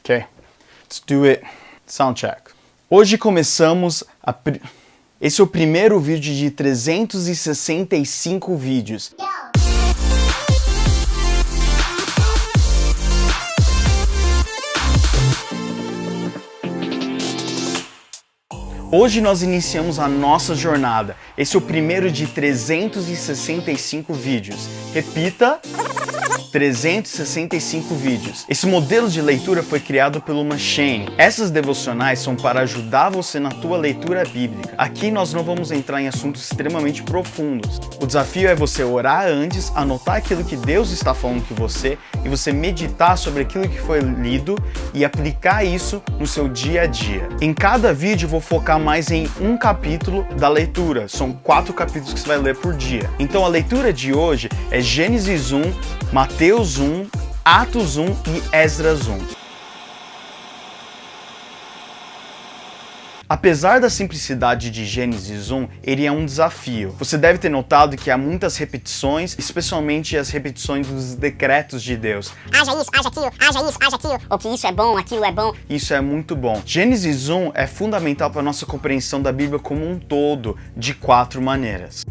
Ok, let's do it. Sound check. Hoje começamos Esse é o primeiro vídeo de 365 vídeos. Hoje nós iniciamos a nossa jornada. Esse é o primeiro de 365 vídeos. Repita: 365 vídeos. Esse modelo de leitura foi criado pelo Machine. Essas devocionais são para ajudar você na tua leitura bíblica. Aqui nós não vamos entrar em assuntos extremamente profundos. O desafio é você orar antes, anotar aquilo que Deus está falando com você e você meditar sobre aquilo que foi lido e aplicar isso no seu dia a dia. Em cada vídeo eu vou focar mais em um capítulo da leitura. São 4 capítulos que você vai ler por dia. Então a leitura de hoje é Gênesis 1, Mateus 1, Atos 1 e Esdras 1. Apesar da simplicidade de Gênesis 1, ele é um desafio. Você deve ter notado que há muitas repetições, especialmente as repetições dos decretos de Deus. Haja isso, haja aquilo, haja isso, haja aquilo. Ou que isso é bom, aquilo é bom. Isso é muito bom. Gênesis 1 é fundamental para a nossa compreensão da Bíblia como um todo, de 4 maneiras.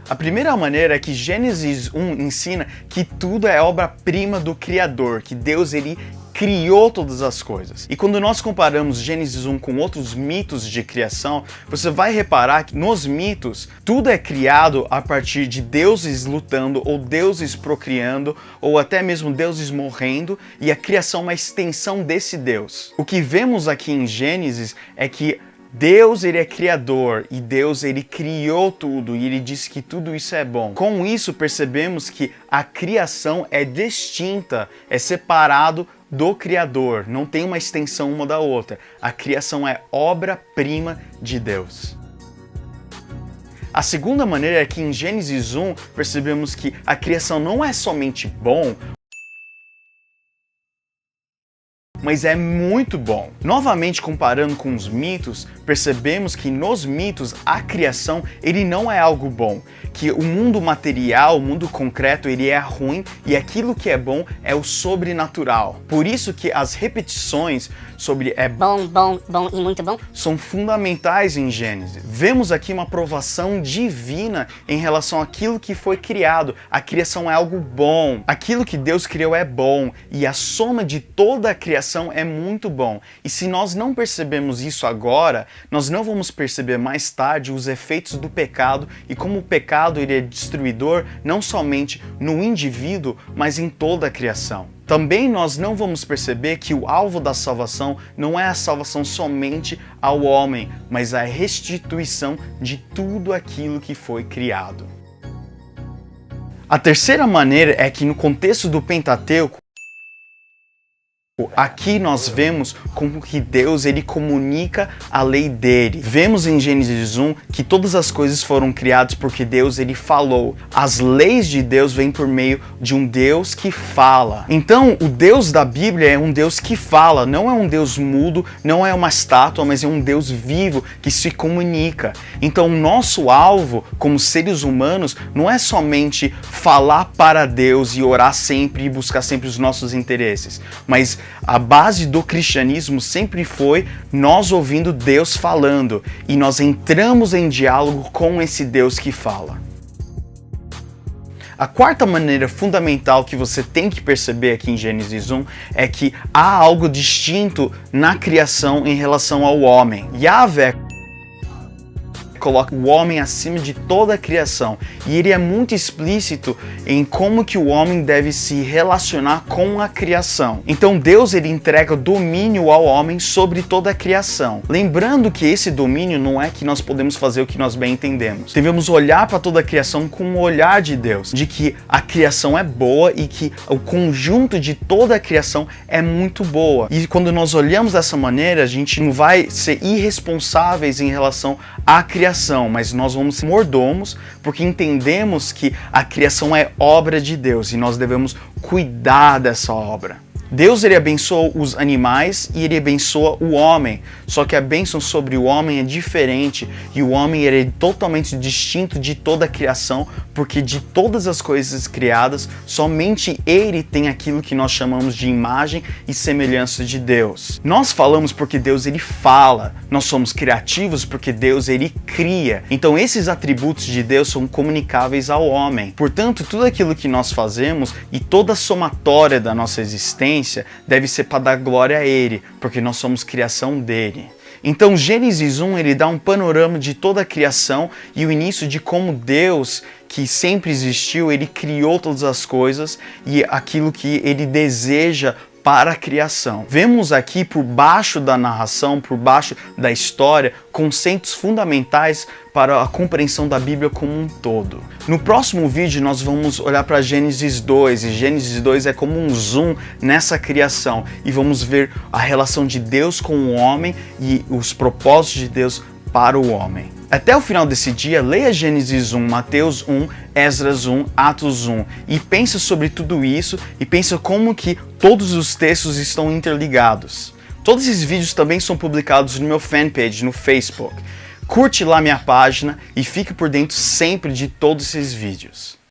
A primeira maneira é que Gênesis 1 ensina que tudo é obra-prima do Criador, que Deus ele criou todas as coisas. E quando nós comparamos Gênesis 1 com outros mitos de criação, você vai reparar que nos mitos tudo é criado a partir de deuses lutando, ou deuses procriando, ou até mesmo deuses morrendo, e a criação é uma extensão desse Deus. O que vemos aqui em Gênesis é que Deus ele é criador e Deus ele criou tudo e ele disse que tudo isso é bom. Com isso percebemos que a criação é distinta, é separado do Criador, não tem uma extensão uma da outra. A criação é obra-prima de Deus. A segunda maneira é que em Gênesis 1 percebemos que a criação não é somente bom, mas é muito bom. Novamente comparando com os mitos, percebemos que nos mitos a criação ele não é algo bom, que o mundo material, o mundo concreto, ele é ruim e aquilo que é bom é o sobrenatural. Por isso que as repetições sobre bom, bom, bom e muito bom são fundamentais em Gênesis. Vemos aqui uma aprovação divina em relação àquilo que foi criado. A criação é algo bom. Aquilo que Deus criou é bom e a soma de toda a criação é muito bom. E se nós não percebemos isso agora, nós não vamos perceber mais tarde os efeitos do pecado e como o pecado ele é destruidor não somente no indivíduo, mas em toda a criação. Também nós não vamos perceber que o alvo da salvação não é a salvação somente ao homem, mas a restituição de tudo aquilo que foi criado. A terceira maneira é que no contexto do Pentateuco, aqui nós vemos como que Deus ele comunica a lei dele. Vemos em Gênesis 1 que todas as coisas foram criadas porque Deus ele falou. As leis de Deus vêm por meio de um Deus que fala. Então, o Deus da Bíblia é um Deus que fala, não é um Deus mudo, não é uma estátua, mas é um Deus vivo que se comunica. Então, o nosso alvo como seres humanos não é somente falar para Deus e orar sempre e buscar sempre os nossos interesses, mas a base do cristianismo sempre foi nós ouvindo Deus falando e nós entramos em diálogo com esse Deus que fala. A quarta maneira fundamental que você tem que perceber aqui em Gênesis 1 é que há algo distinto na criação em relação ao homem. Yahvé coloca o homem acima de toda a criação e ele é muito explícito em como que o homem deve se relacionar com a criação. Então Deus ele entrega domínio ao homem sobre toda a criação. Lembrando que esse domínio não é que nós podemos fazer o que nós bem entendemos. Devemos olhar para toda a criação com o olhar de Deus, de que a criação é boa e que o conjunto de toda a criação é muito boa. E quando nós olhamos dessa maneira, a gente não vai ser irresponsáveis em relação à criação, mas nós vamos ser mordomos porque entendemos que a criação é obra de Deus e nós devemos cuidar dessa obra. Deus ele abençoa os animais e ele abençoa o homem. Só que a bênção sobre o homem é diferente e o homem ele é totalmente distinto de toda a criação, porque de todas as coisas criadas, somente ele tem aquilo que nós chamamos de imagem e semelhança de Deus. Nós falamos porque Deus ele fala, nós somos criativos porque Deus ele cria. Então esses atributos de Deus são comunicáveis ao homem. Portanto, tudo aquilo que nós fazemos e toda a somatória da nossa existência deve ser para dar glória a ele, porque nós somos criação dele. Então Gênesis 1 ele dá um panorama de toda a criação e o início de como Deus, que sempre existiu, ele criou todas as coisas e aquilo que ele deseja para a criação. Vemos aqui por baixo da narração, por baixo da história, conceitos fundamentais para a compreensão da Bíblia como um todo. No próximo vídeo nós vamos olhar para Gênesis 2, e Gênesis 2 é como um zoom nessa criação, e vamos ver a relação de Deus com o homem e os propósitos de Deus para o homem. Até o final desse dia, leia Gênesis 1, Mateus 1, Esdras 1, Atos 1 e pense sobre tudo isso e pense como que todos os textos estão interligados. Todos esses vídeos também são publicados no meu fanpage no Facebook. Curte lá minha página e fique por dentro sempre de todos esses vídeos.